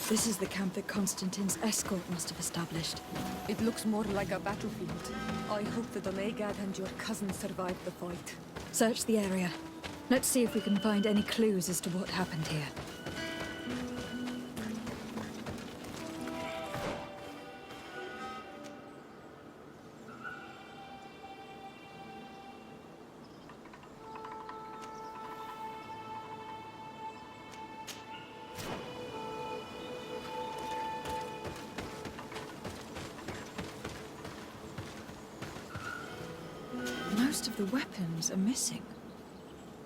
This is the camp that Constantine's escort must have established. It looks more like a battlefield. I hope that Onegad and your cousin survived the fight. Search the area. Let's see if we can find any clues as to what happened here. Most of the weapons are missing.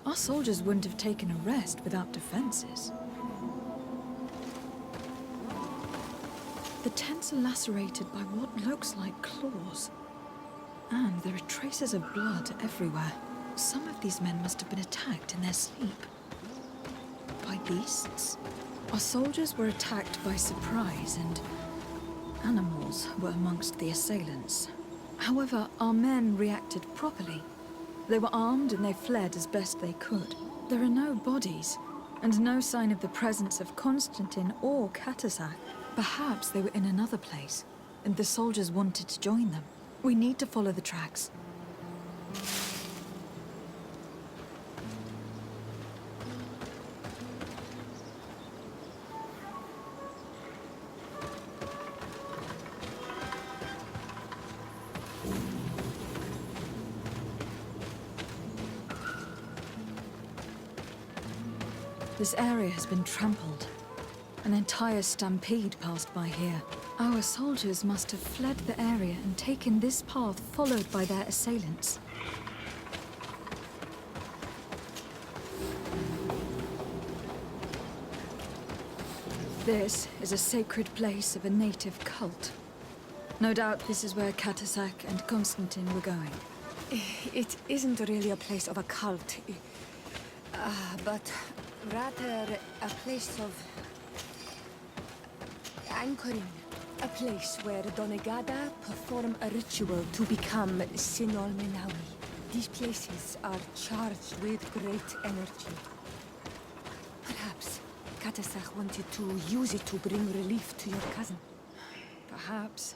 Our soldiers wouldn't have taken a rest without defenses. The tents are lacerated by what looks like claws. And there are traces of blood everywhere. Some of these men must have been attacked in their sleep. By beasts? Our soldiers were attacked by surprise, and animals were amongst the assailants. However, our men reacted properly. They were armed and they fled as best they could. There are no bodies, and no sign of the presence of Constantine or Katasak. Perhaps they were in another place, and the soldiers wanted to join them. We need to follow the tracks. This area has been trampled. An entire stampede passed by here. Our soldiers must have fled the area and taken this path followed by their assailants. This is a sacred place of a native cult. No doubt this is where Katasak and Constantine were going. It isn't really a place of a cult, but rather a place of anchoring. A place where Donegada perform a ritual to become Sinol Menawi. These places are charged with great energy. Perhaps Katasak wanted to use it to bring relief to your cousin. Perhaps.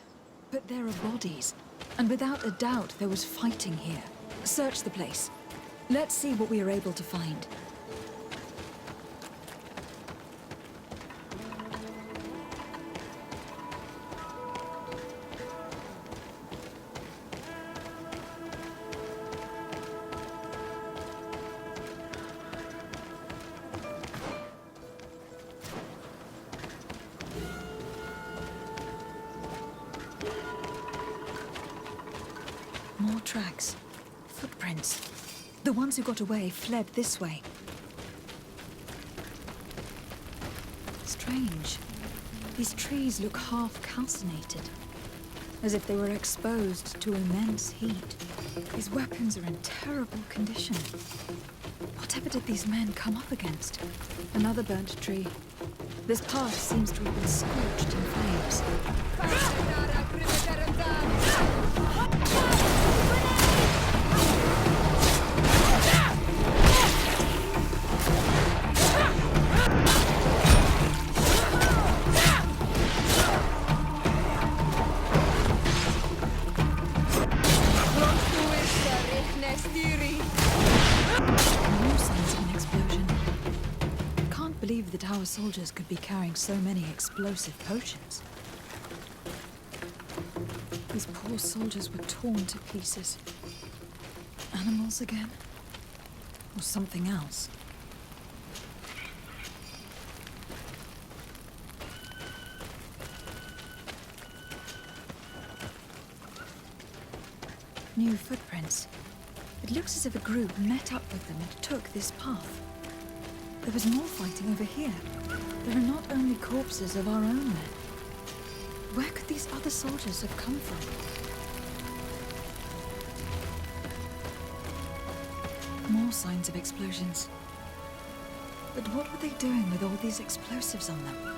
But there are bodies. And without a doubt, there was fighting here. Search the place. Let's see what we are able to find. More tracks. Footprints. The ones who got away fled this way. Strange. These trees look half calcinated, as if they were exposed to immense heat. These weapons are in terrible condition. Whatever did these men come up against? Another burnt tree. This path seems to have been scorched in flames. That our soldiers could be carrying so many explosive potions. These poor soldiers were torn to pieces. Animals again? Or something else? New footprints. It looks as if a group met up with them and took this path. There was more fighting over here. There are not only corpses of our own men. Where could these other soldiers have come from? More signs of explosions. But what were they doing with all these explosives on them?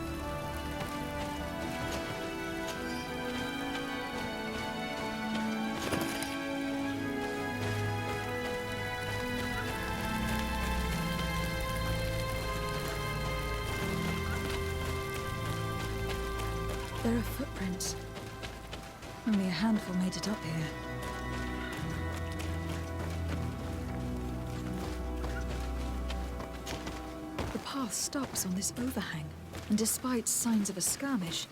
There are footprints. Only a handful made it up here. The path stops on this overhang, and despite signs of a skirmish,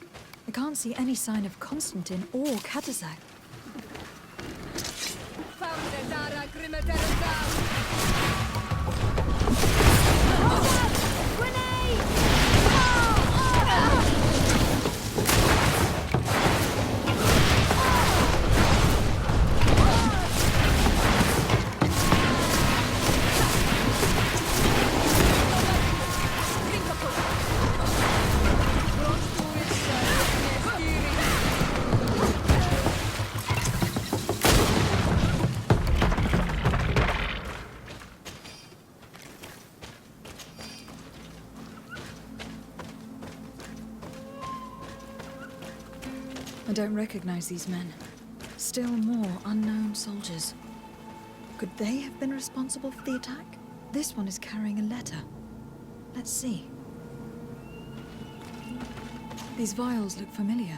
I can't see any sign of Constantine or Katazak. I don't recognize these men. Still more unknown soldiers. Could they have been responsible for the attack? This one is carrying a letter. Let's see. These vials look familiar.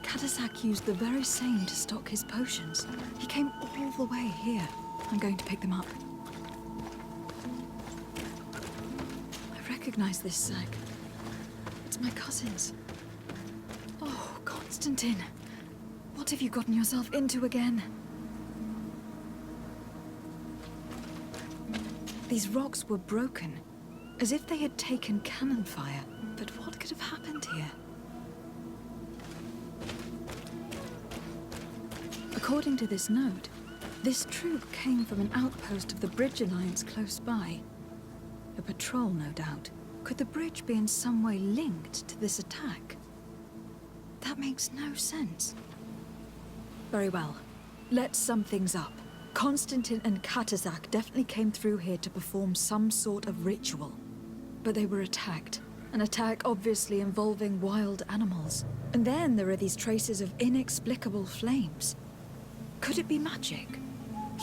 Katazak used the very same to stock his potions. He came all the way here. I'm going to pick them up. I recognize this sack. It's my cousin's. Oh, Constantine. What have you gotten yourself into again? These rocks were broken, as if they had taken cannon fire. But what could have happened here? According to this note, this troop came from an outpost of the Bridge Alliance close by. A patrol, no doubt. Could the bridge be in some way linked to this attack? That makes no sense. Very well. Let's sum things up. Constantine and Katazak definitely came through here to perform some sort of ritual. But they were attacked. An attack obviously involving wild animals. And then there are these traces of inexplicable flames. Could it be magic?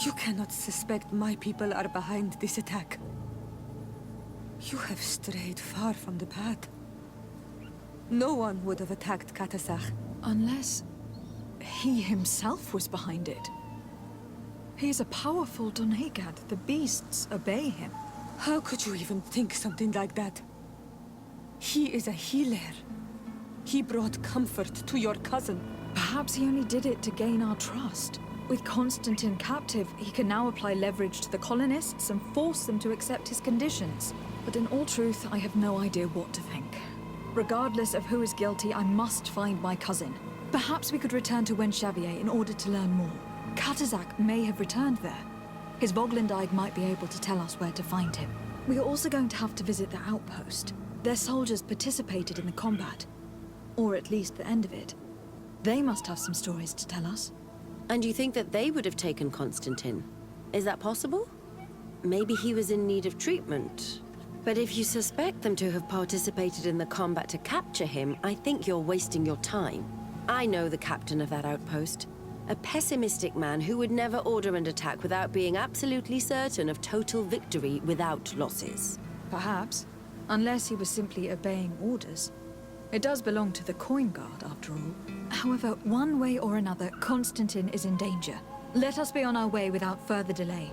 You cannot suspect my people are behind this attack. You have strayed far from the path. No one would have attacked Katazak. Unless he himself was behind it. He is a powerful Donegad. The beasts obey him. How could you even think something like that? He is a healer. He brought comfort to your cousin. Perhaps he only did it to gain our trust. With Constantine captive, he can now apply leverage to the colonists and force them to accept his conditions. But in all truth, I have no idea what to think. Regardless of who is guilty, I must find my cousin. Perhaps we could return to Wenxavier in order to learn more. Katazak may have returned there. His Voglindaig might be able to tell us where to find him. We are also going to have to visit the outpost. Their soldiers participated in the combat. Or at least the end of it. They must have some stories to tell us. And you think that they would have taken Constantine? Is that possible? Maybe he was in need of treatment. But if you suspect them to have participated in the combat to capture him, I think you're wasting your time. I know the captain of that outpost. A pessimistic man who would never order an attack without being absolutely certain of total victory without losses. Perhaps. Unless he was simply obeying orders. It does belong to the Coin Guard, after all. However, one way or another, Constantine is in danger. Let us be on our way without further delay.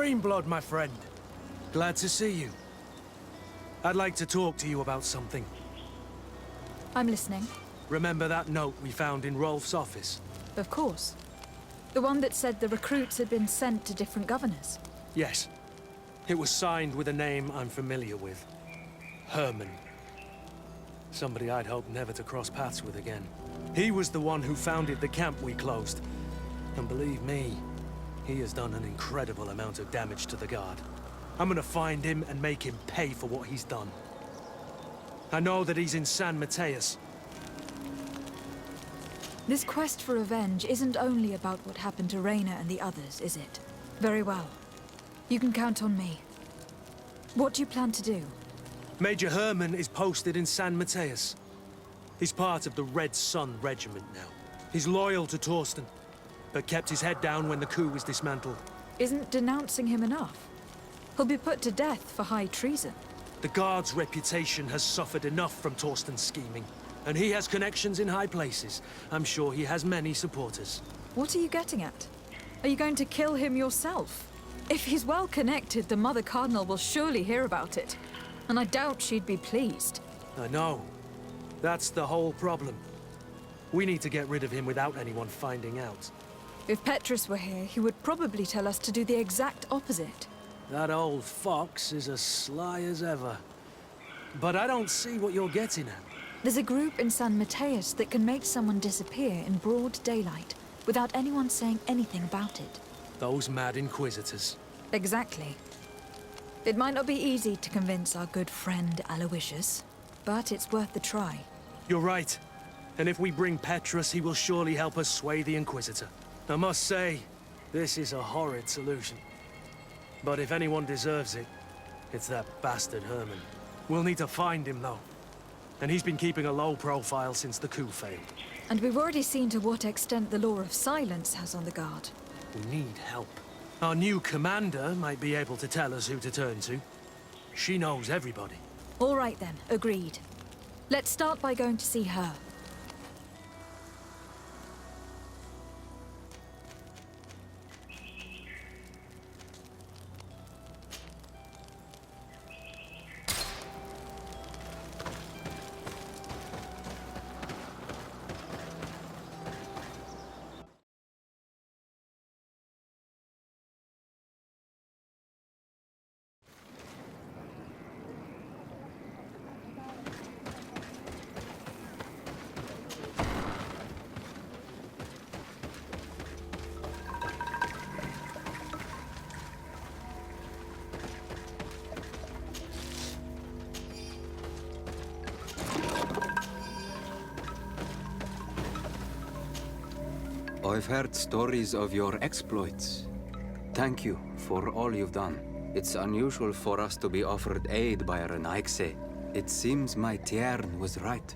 Greenblood, my friend. Glad to see you. I'd like to talk to you about something. I'm listening. Remember that note we found in Rolf's office? Of course. The one that said the recruits had been sent to different governors. Yes. It was signed with a name I'm familiar with. Herman. Somebody I'd hoped never to cross paths with again. He was the one who founded the camp we closed. And believe me, he has done an incredible amount of damage to the Guard. I'm gonna find him and make him pay for what he's done. I know that he's in San Mateus. This quest for revenge isn't only about what happened to Reyna and the others, is it? Very well. You can count on me. What do you plan to do? Major Herman is posted in San Mateus. He's part of the Red Sun Regiment now. He's loyal to Torsten, but kept his head down when the coup was dismantled. Isn't denouncing him enough? He'll be put to death for high treason. The Guard's reputation has suffered enough from Torsten's scheming, and he has connections in high places. I'm sure he has many supporters. What are you getting at? Are you going to kill him yourself? If he's well connected, the Mother Cardinal will surely hear about it. And I doubt she'd be pleased. I know. That's the whole problem. We need to get rid of him without anyone finding out. If Petrus were here, he would probably tell us to do the exact opposite. That old fox is as sly as ever. But I don't see what you're getting at. There's a group in San Mateus that can make someone disappear in broad daylight without anyone saying anything about it. Those mad inquisitors. Exactly. It might not be easy to convince our good friend Aloysius, but it's worth the try. You're right. And if we bring Petrus, he will surely help us sway the Inquisitor. I must say, this is a horrid solution. But if anyone deserves it, it's that bastard Herman. We'll need to find him, though. And he's been keeping a low profile since the coup failed. And we've already seen to what extent the law of silence has on the Guard. We need help. Our new commander might be able to tell us who to turn to. She knows everybody. All right then, agreed. Let's start by going to see her. I've heard stories of your exploits. Thank you for all you've done. It's unusual for us to be offered aid by Renaigse. It seems my Tiern was right.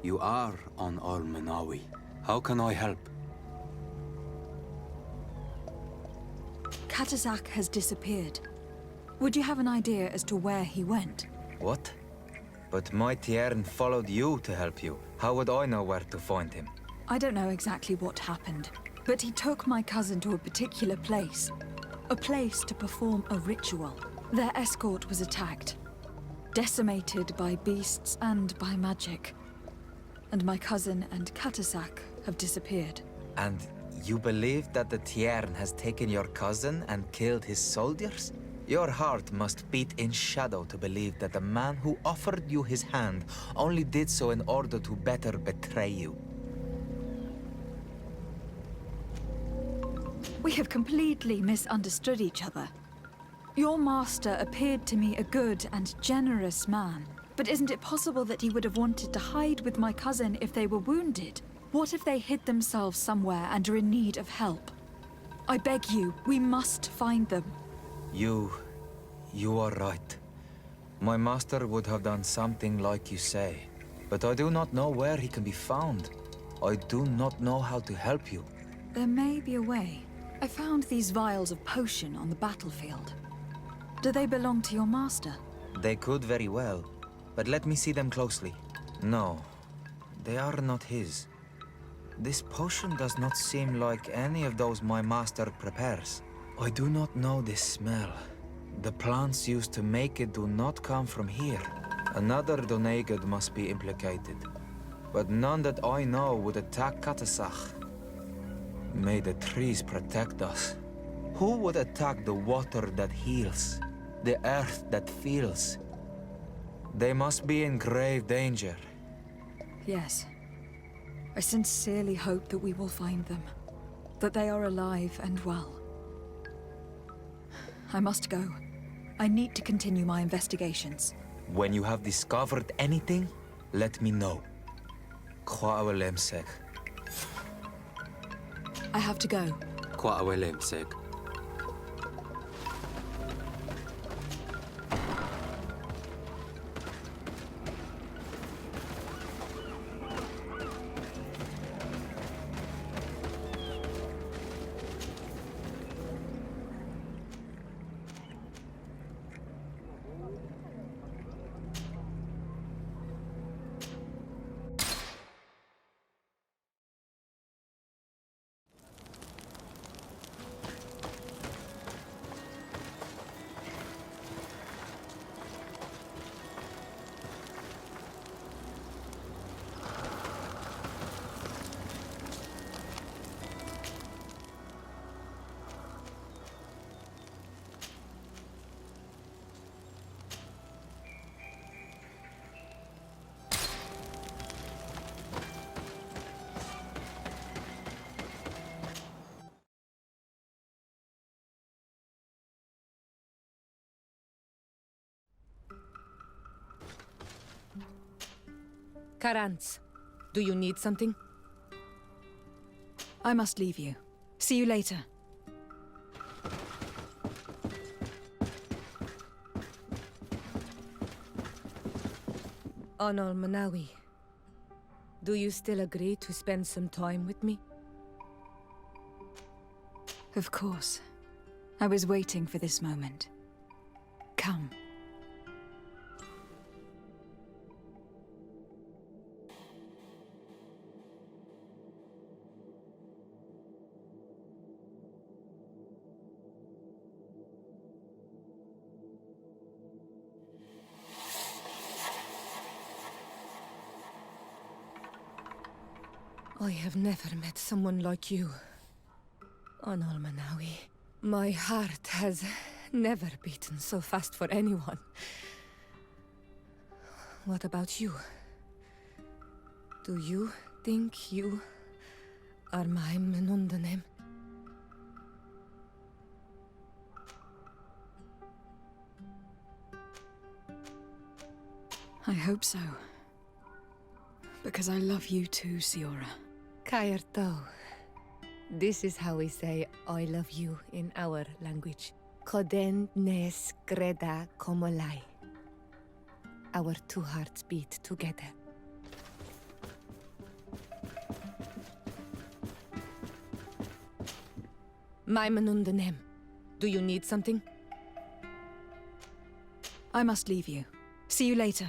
You are on Almenawi. How can I help? Katasak has disappeared. Would you have an idea as to where he went? What? But my Tiern followed you to help you. How would I know where to find him? I don't know exactly what happened, but he took my cousin to a particular place. A place to perform a ritual. Their escort was attacked. Decimated by beasts and by magic. And my cousin and Katasak have disappeared. And you believe that the Tiern has taken your cousin and killed his soldiers? Your heart must beat in shadow to believe that the man who offered you his hand only did so in order to better betray you. We have completely misunderstood each other. Your master appeared to me a good and generous man. But isn't it possible that he would have wanted to hide with my cousin if they were wounded? What if they hid themselves somewhere and are in need of help? I beg you, we must find them. You are right. My master would have done something like you say. But I do not know where he can be found. I do not know how to help you. There may be a way. I found these vials of potion on the battlefield. Do they belong to your master? They could very well, but let me see them closely. No, they are not his. This potion does not seem like any of those my master prepares. I do not know this smell. The plants used to make it do not come from here. Another Donegad must be implicated. But none that I know would attack Katasach. May the trees protect us. Who would attack the water that heals? The earth that feels? They must be in grave danger. Yes. I sincerely hope that we will find them. That they are alive and well. I must go. I need to continue my investigations. When you have discovered anything, let me know. Kwawelemsek. I have to go. Kwawelemsek. Karantz, do you need something? I must leave you. See you later. Anal Manawi, do you still agree to spend some time with me? Of course. I was waiting for this moment. Come. I have never met someone like you, Anal Manawi. My heart has never beaten so fast for anyone. What about you? Do you think you are my Menundanem? I hope so. Because I love you too, Siora. Kairto. This is how we say I love you in our language. Koden nes greda komolai. Our two hearts beat together. My Menundanem. Do you need something? I must leave you. See you later.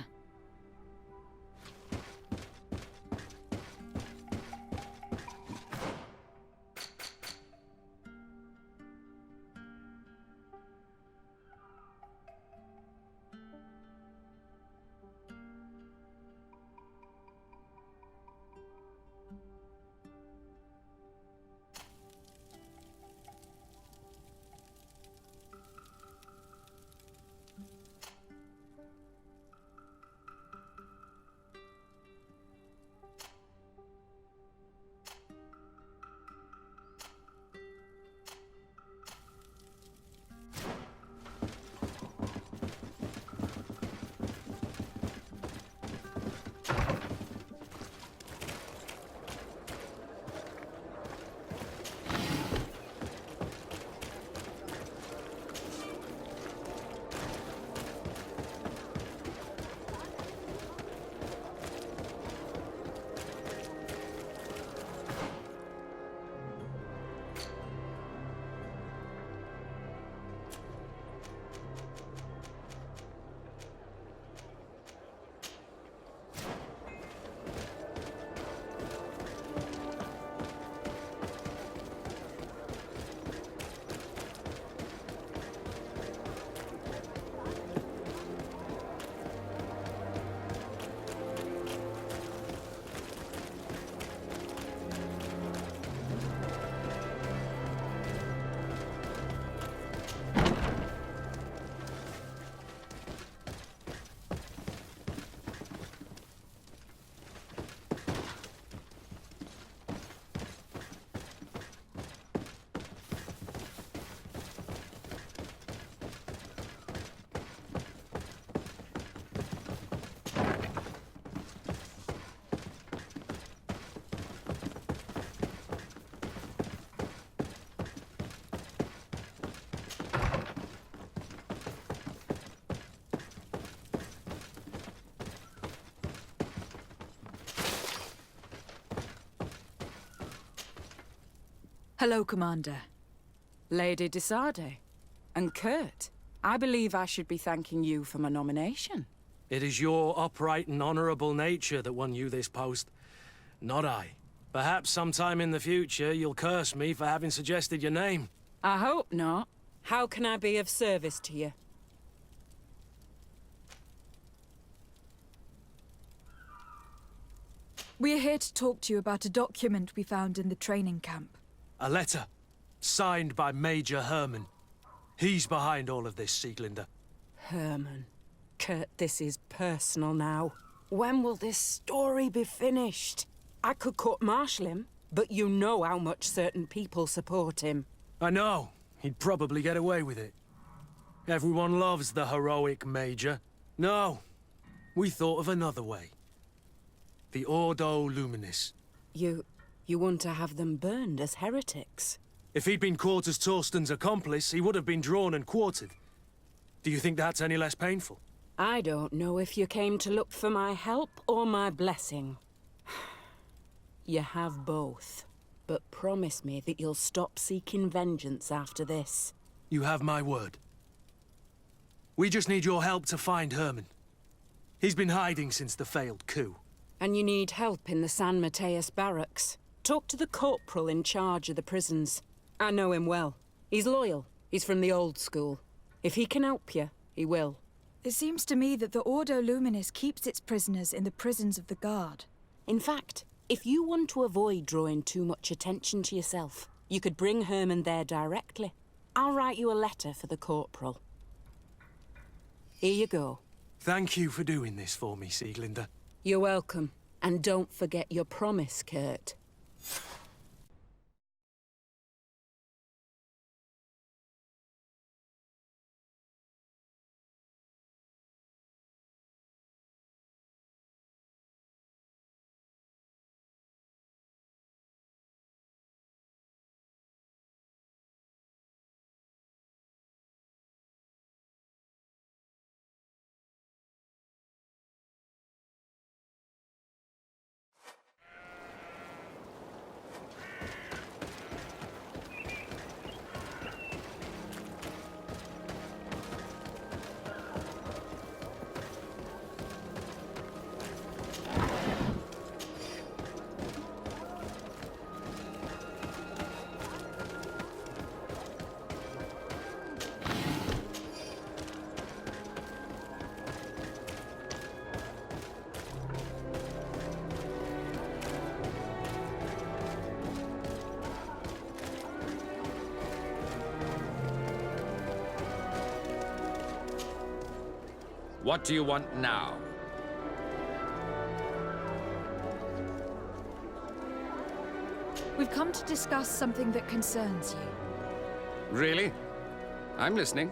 Hello, Commander. Lady Desade. And Kurt, I believe I should be thanking you for my nomination. It is your upright and honorable nature that won you this post, not I. Perhaps sometime in the future you'll curse me for having suggested your name. I hope not. How can I be of service to you? We're here to talk to you about a document we found in the training camp. A letter, signed by Major Herman. He's behind all of this, Sieglinder. Herman. Kurt, this is personal now. When will this story be finished? I could court-martial him, but you know how much certain people support him. I know. He'd probably get away with it. Everyone loves the heroic Major. No, we thought of another way. The Ordo Luminis. You want to have them burned as heretics? If he'd been caught as Torsten's accomplice, he would have been drawn and quartered. Do you think that's any less painful? I don't know if you came to look for my help or my blessing. You have both. But promise me that you'll stop seeking vengeance after this. You have my word. We just need your help to find Herman. He's been hiding since the failed coup. And you need help in the San Mateus barracks. Talk to the corporal in charge of the prisons. I know him well. He's loyal. He's from the old school. If he can help you, he will. It seems to me that the Ordo Luminis keeps its prisoners in the prisons of the Guard. In fact, if you want to avoid drawing too much attention to yourself, you could bring Herman there directly. I'll write you a letter for the corporal. Here you go. Thank you for doing this for me, Sieglinder. You're welcome. And don't forget your promise, Kurt. What do you want now? We've come to discuss something that concerns you. Really? I'm listening.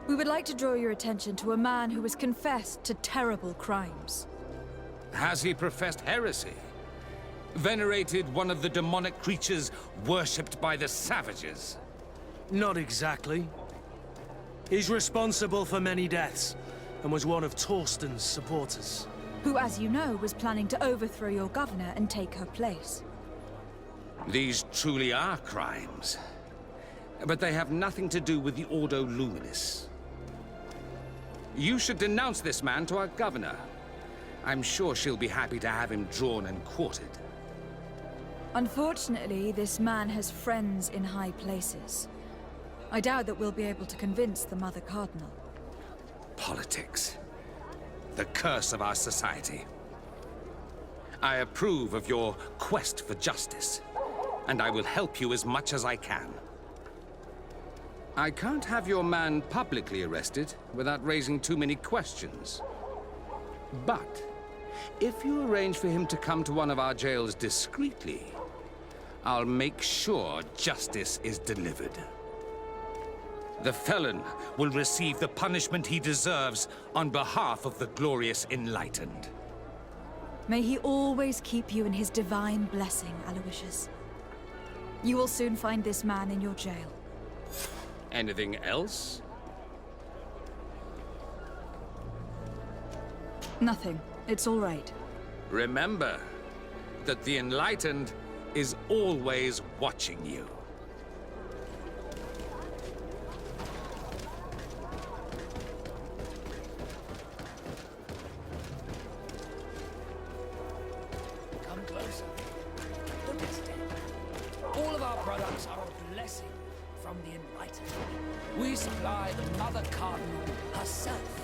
We would like to draw your attention to a man who has confessed to terrible crimes. Has he professed heresy? Venerated one of the demonic creatures worshipped by the savages? Not exactly. He's responsible for many deaths, and was one of Torsten's supporters. Who, as you know, was planning to overthrow your governor and take her place. These truly are crimes. But they have nothing to do with the Ordo Luminis. You should denounce this man to our governor. I'm sure she'll be happy to have him drawn and quartered. Unfortunately, this man has friends in high places. I doubt that we'll be able to convince the Mother Cardinal. Politics. The curse of our society. I approve of your quest for justice, and I will help you as much as I can. I can't have your man publicly arrested without raising too many questions. But if you arrange for him to come to one of our jails discreetly, I'll make sure justice is delivered. The felon will receive the punishment he deserves on behalf of the glorious Enlightened. May he always keep you in his divine blessing, Aloysius. You will soon find this man in your jail. Anything else? Nothing. It's all right. Remember that the Enlightened is always watching you. Come closer. Look at it. All of our products are a blessing from the Enlightened. We supply the Mother Cardinal herself.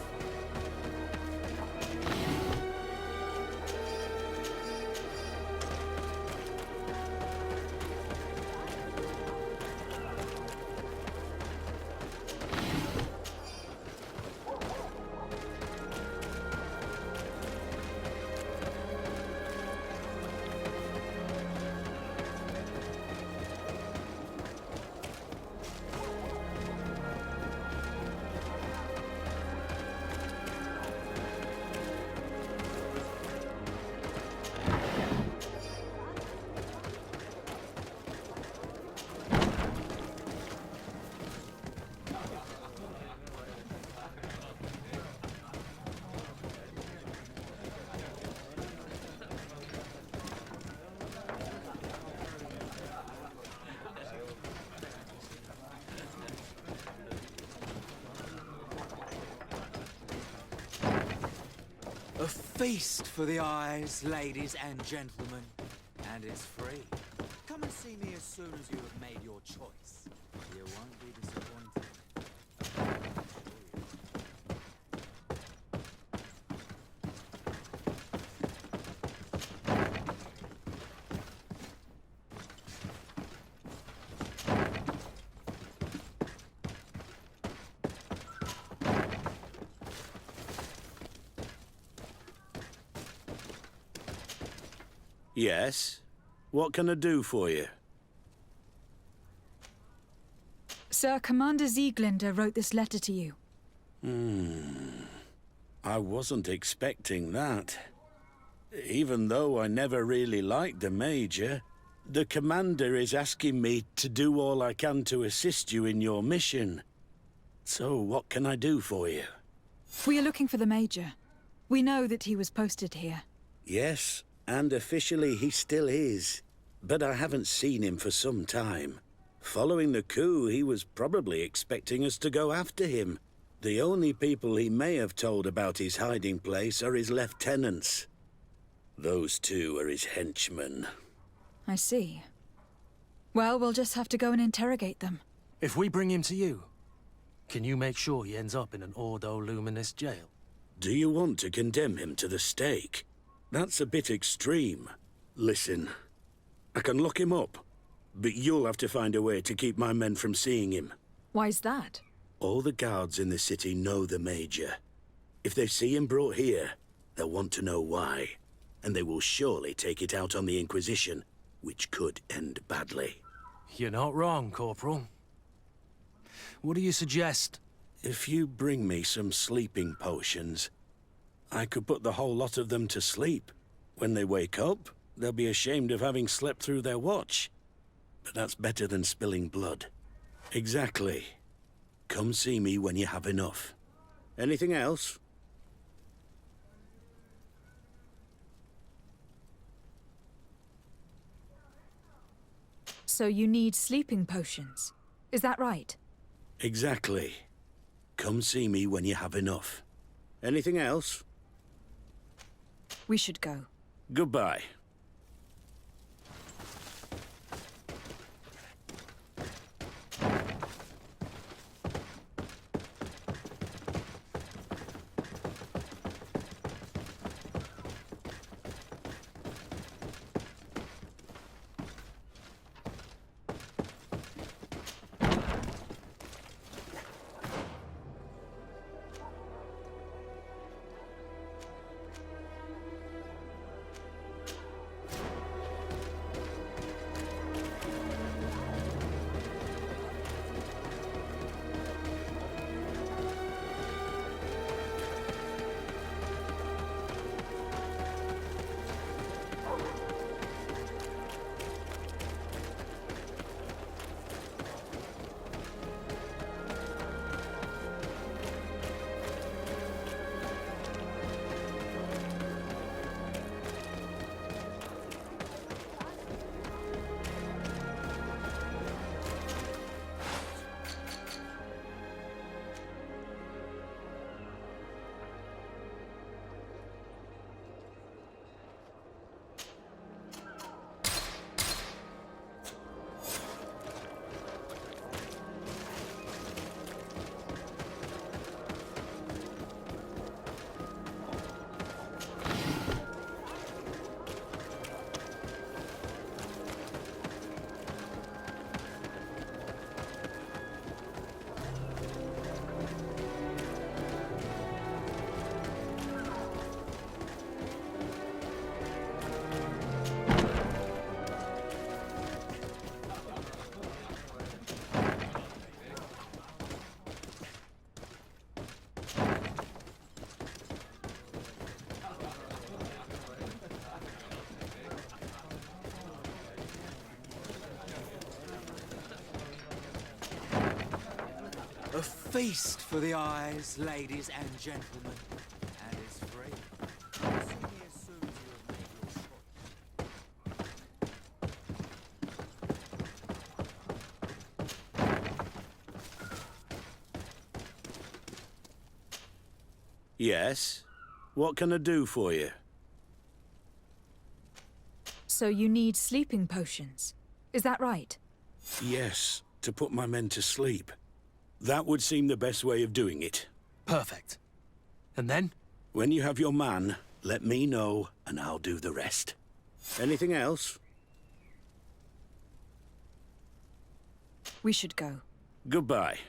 A feast for the eyes, ladies and gentlemen. And it's free. Come and see me as soon as you have made your choice. You won't be disappointed. Yes? What can I do for you? Sir, Commander Sieglinder wrote this letter to you. I wasn't expecting that. Even though I never really liked the Major, the Commander is asking me to do all I can to assist you in your mission. So what can I do for you? We are looking for the Major. We know that he was posted here. Yes, and officially he still is. But I haven't seen him for some time. Following the coup, he was probably expecting us to go after him. The only people he may have told about his hiding place are his lieutenants. Those two are his henchmen. I see. Well, we'll just have to go and interrogate them. If we bring him to you, can you make sure he ends up in an Ordo Luminous jail? Do you want to condemn him to the stake? That's a bit extreme. Listen, I can lock him up, but you'll have to find a way to keep my men from seeing him. Why's that? All the guards in the city know the Major. If they see him brought here, they'll want to know why. And they will surely take it out on the Inquisition, which could end badly. You're not wrong, Corporal. What do you suggest? If you bring me some sleeping potions, I could put the whole lot of them to sleep. When they wake up, they'll be ashamed of having slept through their watch. But that's better than spilling blood. Exactly. Come see me when you have enough. Anything else? So you need sleeping potions. Is that right? Exactly. Come see me when you have enough. Anything else? We should go. Goodbye. feast for the eyes, ladies and gentlemen. And it's free. See me as soon as you have made your choice. Yes? What can I do for you? So you need sleeping potions. Is that right? Yes, to put my men to sleep. That would seem the best way of doing it. Perfect. And then? When you have your man, let me know and I'll do the rest. Anything else? We should go. Goodbye.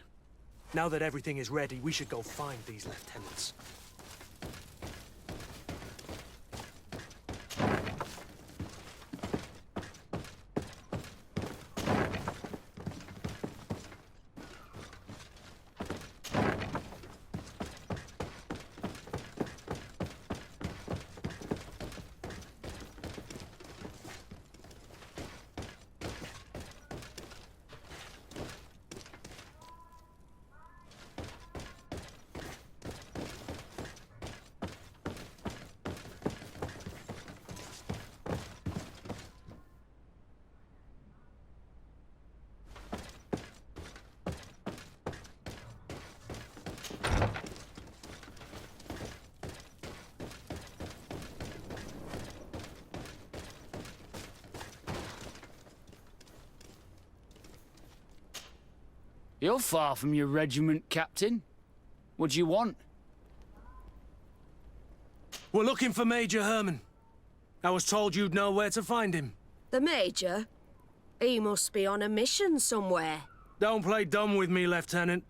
Now that everything is ready, we should go find these lieutenants. You're far from your regiment, Captain. What do you want? We're looking for Major Herman. I was told you'd know where to find him. The Major? He must be on a mission somewhere. Don't play dumb with me, Lieutenant.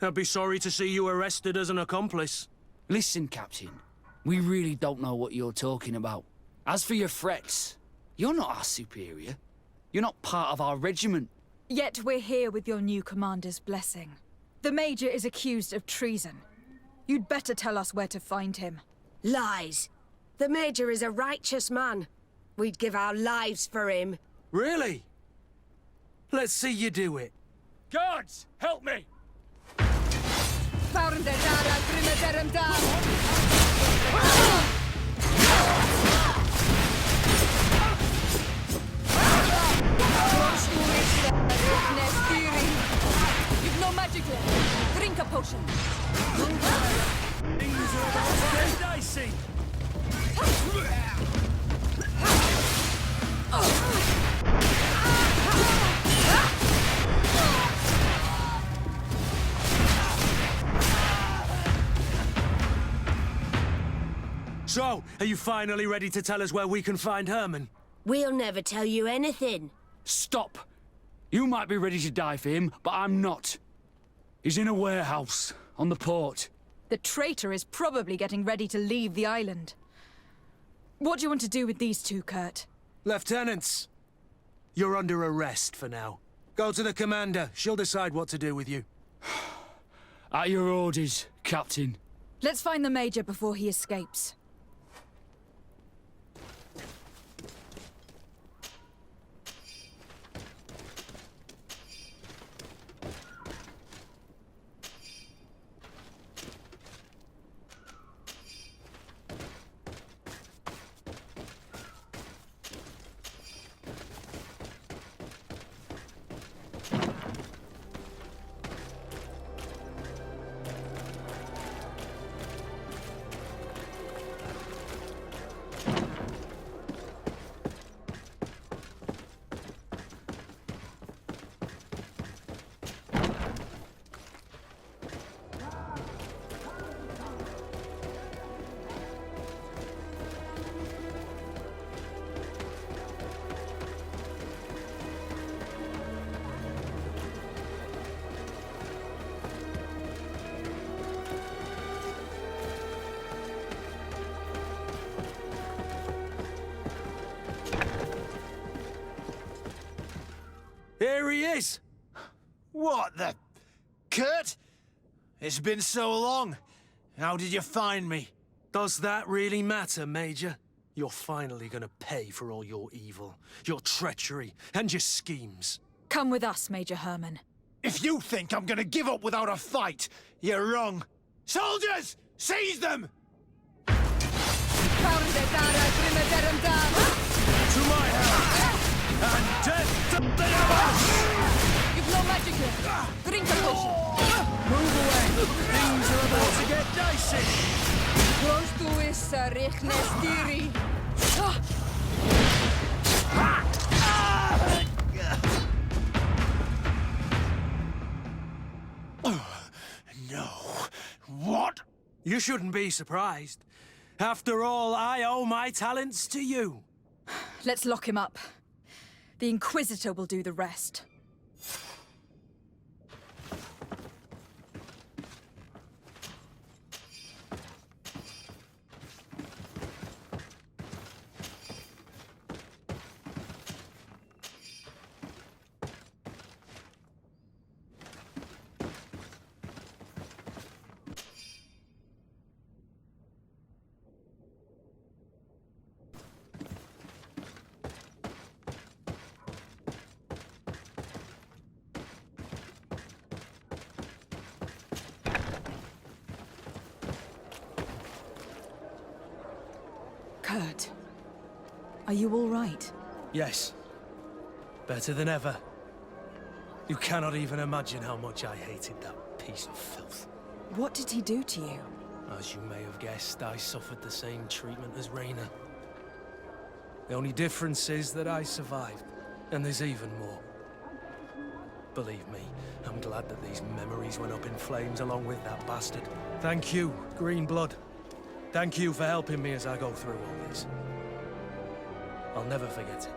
I'd be sorry to see you arrested as an accomplice. Listen, Captain. We really don't know what you're talking about. As for your threats, you're not our superior. You're not part of our regiment. Yet we're here with your new commander's blessing. The Major is accused of treason. You'd better tell us where to find him. Lies. The Major is a righteous man. We'd give our lives for him. Really? Let's see you do it. Guards, help me! You've no magic left. Drink a potion. Things are about to get dicey. So, are you finally ready to tell us where we can find Herman? We'll never tell you anything. Stop! You might be ready to die for him, but I'm not. He's in a warehouse, on the port. The traitor is probably getting ready to leave the island. What do you want to do with these two, Kurt? Lieutenants, you're under arrest for now. Go to the commander. She'll decide what to do with you. At your orders, Captain. Let's find the Major before he escapes. Here he is! What the... Kurt? It's been so long. How did you find me? Does that really matter, Major? You're finally gonna pay for all your evil, your treachery, and your schemes. Come with us, Major Herman. If you think I'm gonna give up without a fight, you're wrong. Soldiers! Seize them! To my help! And death to the others! You've no magic here. Drink a potion. Move away! Things are about to get dicey! Close to issa Rechnesdiri. No. What? You shouldn't be surprised. After all, I owe my talents to you. Let's lock him up. The Inquisitor will do the rest. Kurt, are you all right? Yes. Better than ever. You cannot even imagine how much I hated that piece of filth. What did he do to you? As you may have guessed, I suffered the same treatment as Raina. The only difference is that I survived, and there's even more. Believe me, I'm glad that these memories went up in flames along with that bastard. Thank you, Green Blood. Thank you for helping me as I go through all this. I'll never forget it.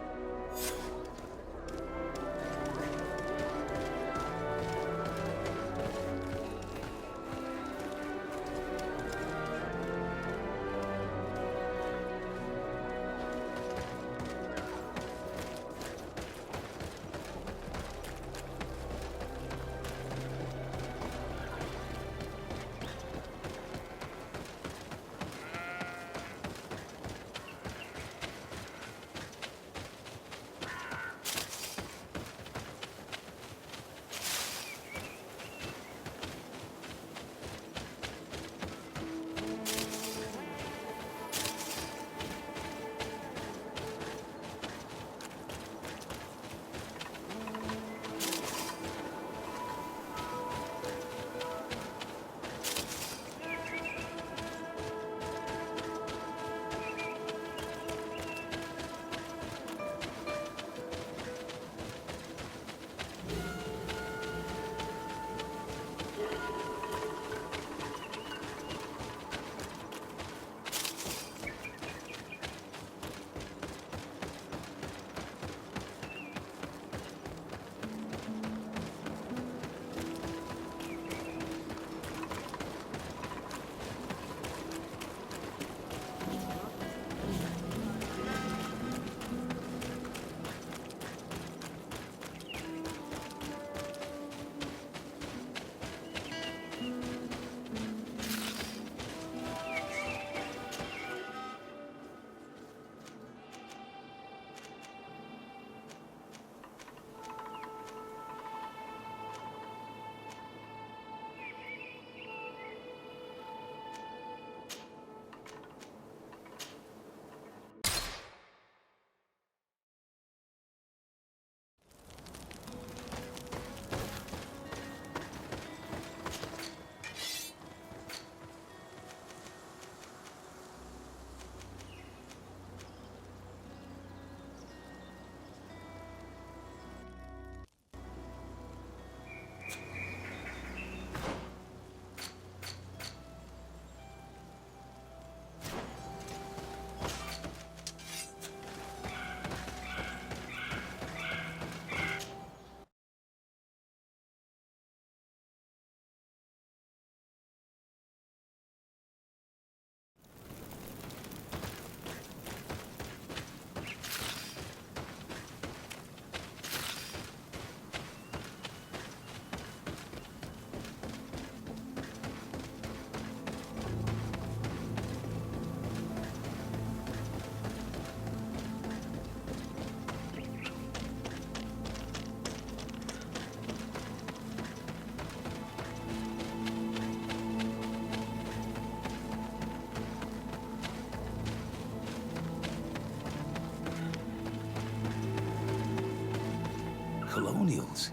Testimonials?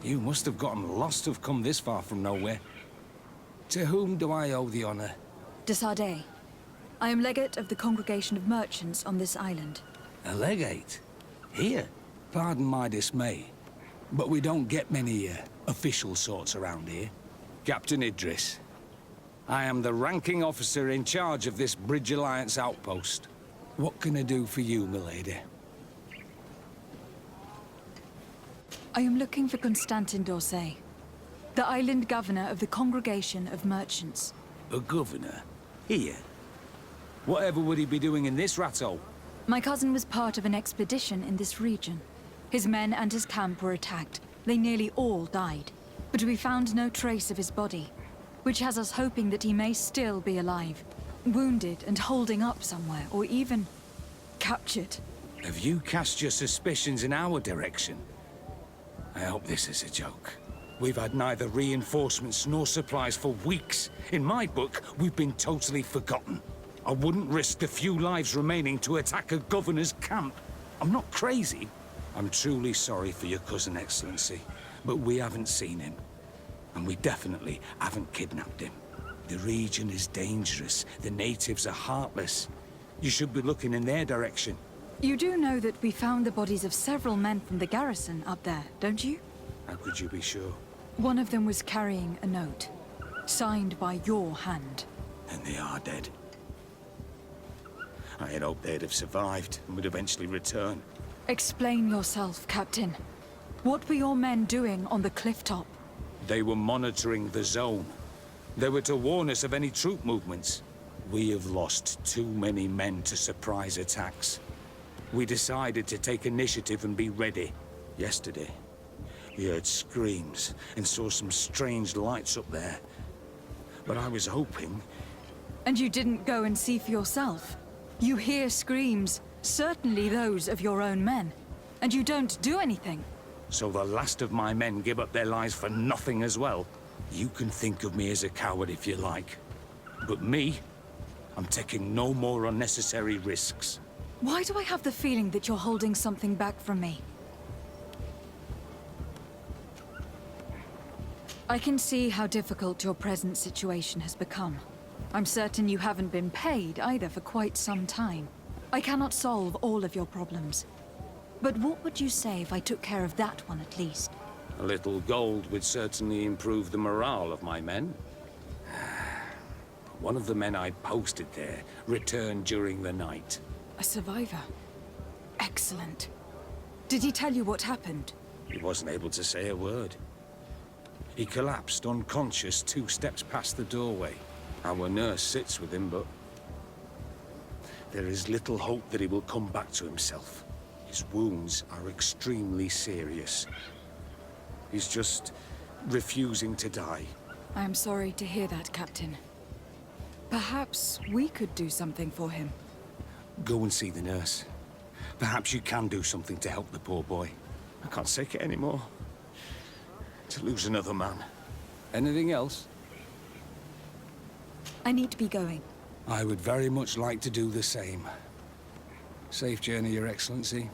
You must have gotten lost to have come this far from nowhere. To whom do I owe the honor? De Sardet. I am legate of the Congregation of Merchants on this island. A legate? Here? Pardon my dismay, but we don't get many official sorts around here. Captain Idris. I am the ranking officer in charge of this Bridge Alliance outpost. What can I do for you, milady? I am looking for Constantin d'Orsay, the island governor of the Congregation of Merchants. A governor? Here? Whatever would he be doing in this rattle? My cousin was part of an expedition in this region. His men and his camp were attacked. They nearly all died. But we found no trace of his body, which has us hoping that he may still be alive, wounded and holding up somewhere, or even captured. Have you cast your suspicions in our direction? I hope this is a joke. We've had neither reinforcements nor supplies for weeks. In my book, we've been totally forgotten. I wouldn't risk the few lives remaining to attack a governor's camp. I'm not crazy. I'm truly sorry for your cousin, Excellency, but we haven't seen him. And we definitely haven't kidnapped him. The region is dangerous. The natives are heartless. You should be looking in their direction. You do know that we found the bodies of several men from the garrison up there, don't you? How could you be sure? One of them was carrying a note, signed by your hand. And they are dead. I had hoped they'd have survived and would eventually return. Explain yourself, Captain. What were your men doing on the cliff top? They were monitoring the zone. They were to warn us of any troop movements. We have lost too many men to surprise attacks. We decided to take initiative and be ready. Yesterday, we heard screams and saw some strange lights up there. But I was hoping... And you didn't go and see for yourself? You hear screams, certainly those of your own men, and you don't do anything. So the last of my men give up their lives for nothing as well? You can think of me as a coward if you like. But me, I'm taking no more unnecessary risks. Why do I have the feeling that you're holding something back from me? I can see how difficult your present situation has become. I'm certain you haven't been paid either for quite some time. I cannot solve all of your problems. But what would you say if I took care of that one at least? A little gold would certainly improve the morale of my men. One of the men I posted there returned during the night. A survivor? Excellent. Did he tell you what happened? He wasn't able to say a word. He collapsed unconscious 2 steps past the doorway. Our nurse sits with him, but there is little hope that he will come back to himself. His wounds are extremely serious. He's just refusing to die. I am sorry to hear that, Captain. Perhaps we could do something for him. Go and see the nurse. Perhaps you can do something to help the poor boy. I can't take it anymore. To lose another man. Anything else? I need to be going. I would very much like to do the same. Safe journey, Your Excellency.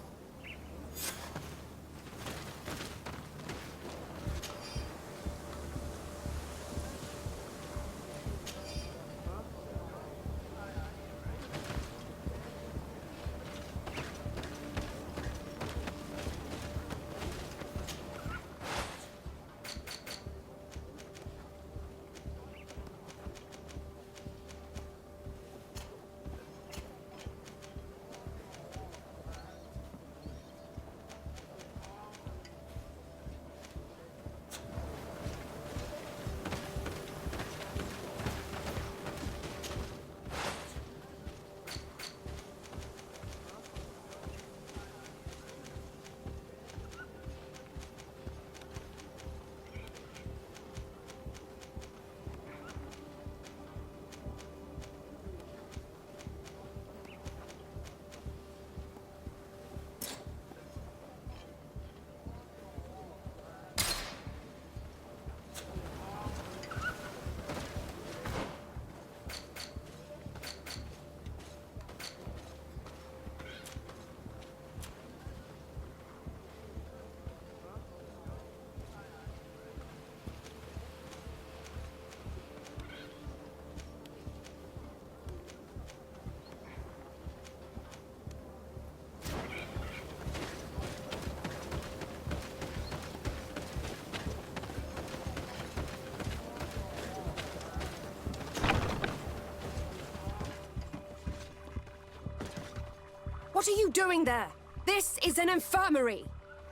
What are you doing there? This is an infirmary!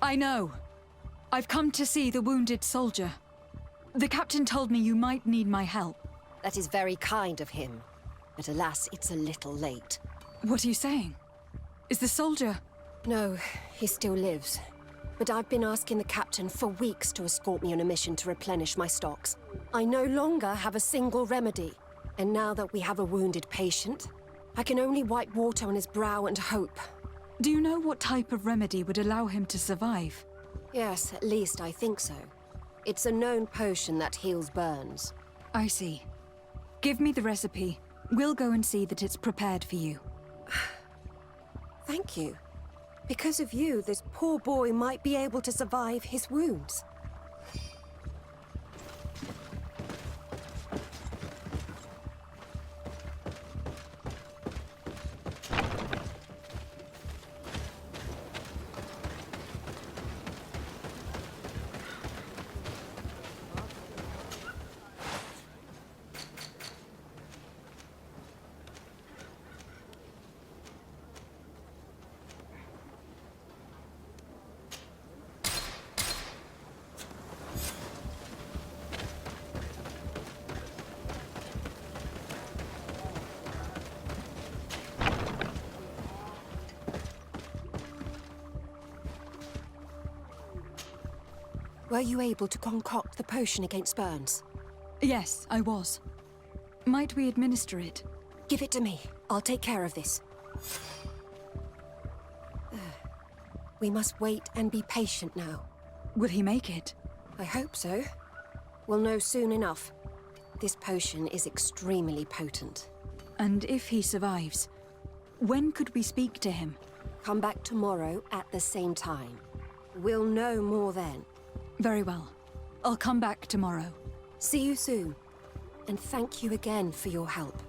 I know. I've come to see the wounded soldier. The captain told me you might need my help. That is very kind of him. But alas, it's a little late. What are you saying? Is the soldier... No, he still lives. But I've been asking the captain for weeks to escort me on a mission to replenish my stocks. I no longer have a single remedy. And now that we have a wounded patient, I can only wipe water on his brow and hope. Do you know what type of remedy would allow him to survive? Yes, at least I think so. It's a known potion that heals burns. I see. Give me the recipe. We'll go and see that it's prepared for you. Thank you. Because of you, this poor boy might be able to survive his wounds. Were you able to concoct the potion against burns? Yes, I was. Might we administer it? Give it to me. I'll take care of this. We must wait and be patient now. Will he make it? I hope so. We'll know soon enough. This potion is extremely potent. And if he survives, when could we speak to him? Come back tomorrow at the same time. We'll know more then. Very well. I'll come back tomorrow. See you soon. And thank you again for your help.